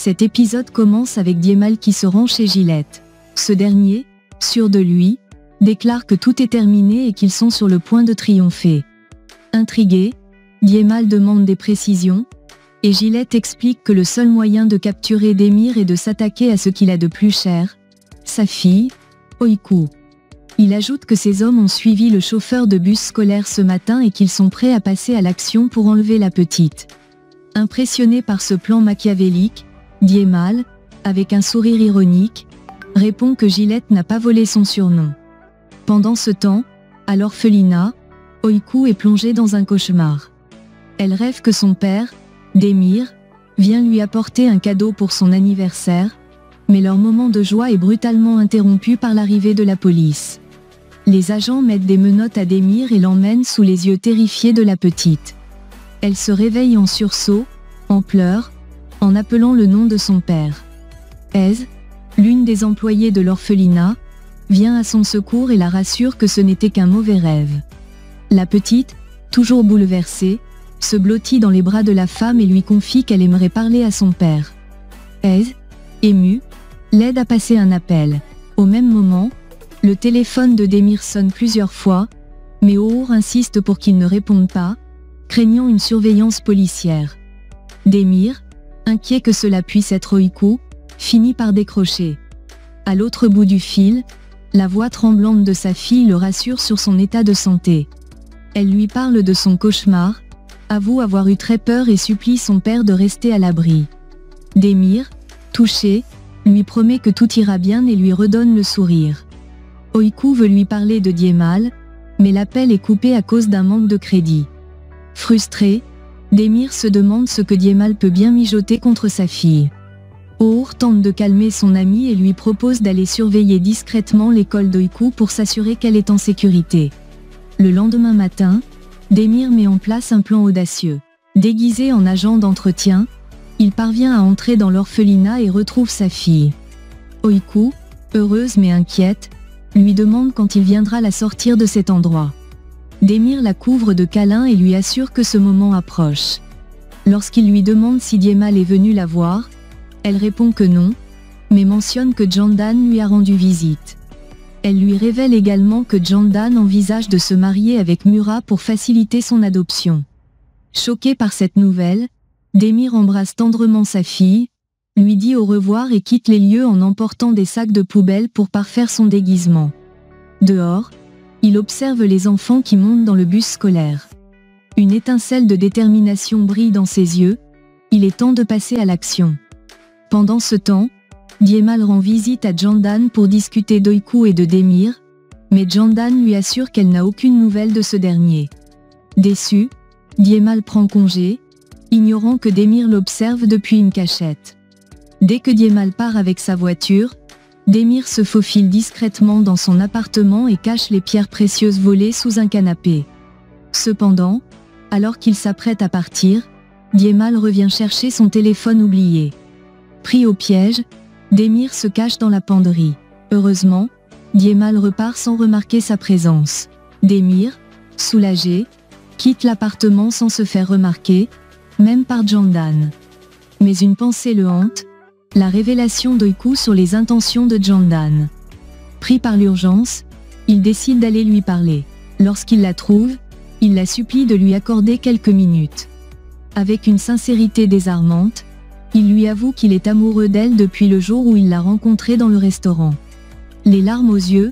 Cet épisode commence avec Diemal qui se rend chez Gillette. Ce dernier, sûr de lui, déclare que tout est terminé et qu'ils sont sur le point de triompher. Intrigué, Diemal demande des précisions, et Gillette explique que le seul moyen de capturer Demir est de s'attaquer à ce qu'il a de plus cher, sa fille, Oiku. Il ajoute que ces hommes ont suivi le chauffeur de bus scolaire ce matin et qu'ils sont prêts à passer à l'action pour enlever la petite. Impressionné par ce plan machiavélique, Diemal, avec un sourire ironique, répond que Gillette n'a pas volé son surnom. Pendant ce temps, à l'orphelinat, Oiku est plongée dans un cauchemar. Elle rêve que son père, Demir, vient lui apporter un cadeau pour son anniversaire, mais leur moment de joie est brutalement interrompu par l'arrivée de la police. Les agents mettent des menottes à Demir et l'emmènent sous les yeux terrifiés de la petite. Elle se réveille en sursaut, en pleurs, en appelant le nom de son père. Ez, l'une des employées de l'orphelinat, vient à son secours et la rassure que ce n'était qu'un mauvais rêve. La petite, toujours bouleversée, se blottit dans les bras de la femme et lui confie qu'elle aimerait parler à son père. Ez, ému, l'aide à passer un appel. Au même moment, le téléphone de Demir sonne plusieurs fois, mais O'Hour insiste pour qu'il ne réponde pas, craignant une surveillance policière. Demir, inquiet que cela puisse être Oiku, finit par décrocher. À l'autre bout du fil, la voix tremblante de sa fille le rassure sur son état de santé. Elle lui parle de son cauchemar, avoue avoir eu très peur et supplie son père de rester à l'abri. Demir, touché, lui promet que tout ira bien et lui redonne le sourire. Oiku veut lui parler de Diemal, mais l'appel est coupé à cause d'un manque de crédit. Frustré, Demir se demande ce que Diemal peut bien mijoter contre sa fille. O'Hour tente de calmer son ami et lui propose d'aller surveiller discrètement l'école d'Oiku pour s'assurer qu'elle est en sécurité. Le lendemain matin, Demir met en place un plan audacieux. Déguisé en agent d'entretien, il parvient à entrer dans l'orphelinat et retrouve sa fille. Oiku, heureuse mais inquiète, lui demande quand il viendra la sortir de cet endroit. Demir la couvre de câlins et lui assure que ce moment approche. Lorsqu'il lui demande si Diemal est venu la voir, elle répond que non, mais mentionne que Jandan lui a rendu visite. Elle lui révèle également que Jandan envisage de se marier avec Mura pour faciliter son adoption. Choqué par cette nouvelle, Demir embrasse tendrement sa fille, lui dit au revoir et quitte les lieux en emportant des sacs de poubelle pour parfaire son déguisement. Dehors, il observe les enfants qui montent dans le bus scolaire. Une étincelle de détermination brille dans ses yeux, il est temps de passer à l'action. Pendant ce temps, Diemal rend visite à Jandan pour discuter d'Oiku et de Demir, mais Jandan lui assure qu'elle n'a aucune nouvelle de ce dernier. Déçu, Diemal prend congé, ignorant que Demir l'observe depuis une cachette. Dès que Diemal part avec sa voiture, Demir se faufile discrètement dans son appartement et cache les pierres précieuses volées sous un canapé. Cependant, alors qu'il s'apprête à partir, Diemal revient chercher son téléphone oublié. Pris au piège, Demir se cache dans la penderie. Heureusement, Diemal repart sans remarquer sa présence. Demir, soulagé, quitte l'appartement sans se faire remarquer, même par Jandan. Mais une pensée le hante, la révélation d'Oiku sur les intentions de Jandan. Pris par l'urgence, il décide d'aller lui parler. Lorsqu'il la trouve, il la supplie de lui accorder quelques minutes. Avec une sincérité désarmante, il lui avoue qu'il est amoureux d'elle depuis le jour où il l'a rencontrée dans le restaurant. Les larmes aux yeux,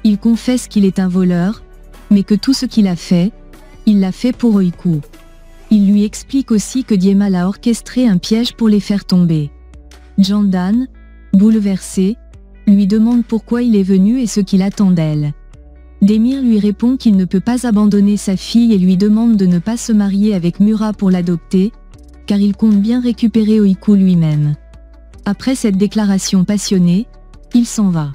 il confesse qu'il est un voleur, mais que tout ce qu'il a fait, il l'a fait pour Oiku. Il lui explique aussi que Diemal a orchestré un piège pour les faire tomber. Jandan, bouleversé, lui demande pourquoi il est venu et ce qu'il attend d'elle. Demir lui répond qu'il ne peut pas abandonner sa fille et lui demande de ne pas se marier avec Mura pour l'adopter, car il compte bien récupérer Oiku lui-même. Après cette déclaration passionnée, il s'en va.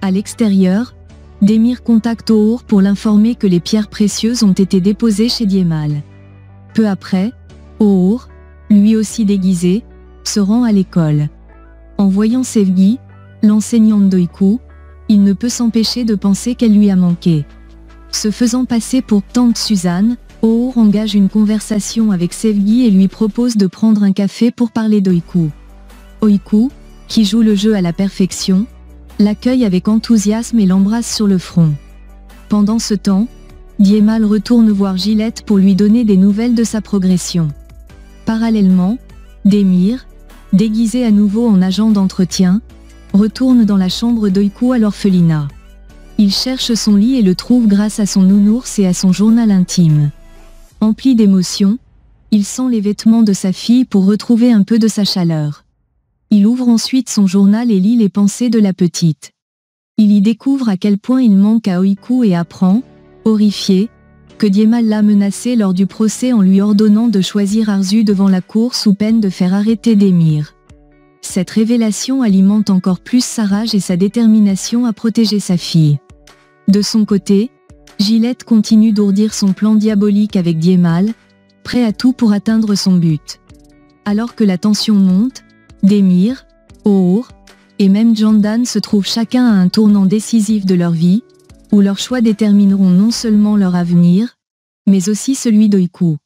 À l'extérieur, Demir contacte O'Hour pour l'informer que les pierres précieuses ont été déposées chez Diemal. Peu après, O'Hour, lui aussi déguisé, se rend à l'école. En voyant Sevgi, l'enseignante d'Oiku, il ne peut s'empêcher de penser qu'elle lui a manqué. Se faisant passer pour tante Suzanne, O'Our engage une conversation avec Sevgi et lui propose de prendre un café pour parler d'Oiku. Oiku, qui joue le jeu à la perfection, l'accueille avec enthousiasme et l'embrasse sur le front. Pendant ce temps, Diemal retourne voir Gillette pour lui donner des nouvelles de sa progression. Parallèlement, Demir, déguisé à nouveau en agent d'entretien, retourne dans la chambre d'Oiku à l'orphelinat. Il cherche son lit et le trouve grâce à son nounours et à son journal intime. Empli d'émotion, il sent les vêtements de sa fille pour retrouver un peu de sa chaleur. Il ouvre ensuite son journal et lit les pensées de la petite. Il y découvre à quel point il manque à Oiku et apprend, horrifié, que Diemal l'a menacé lors du procès en lui ordonnant de choisir Arzu devant la cour sous peine de faire arrêter Demir. Cette révélation alimente encore plus sa rage et sa détermination à protéger sa fille. De son côté, Gillette continue d'ourdir son plan diabolique avec Diemal, prêt à tout pour atteindre son but. Alors que la tension monte, Demir, O'Our, et même Jandan se trouvent chacun à un tournant décisif de leur vie, où leurs choix détermineront non seulement leur avenir, mais aussi celui d'Oiku.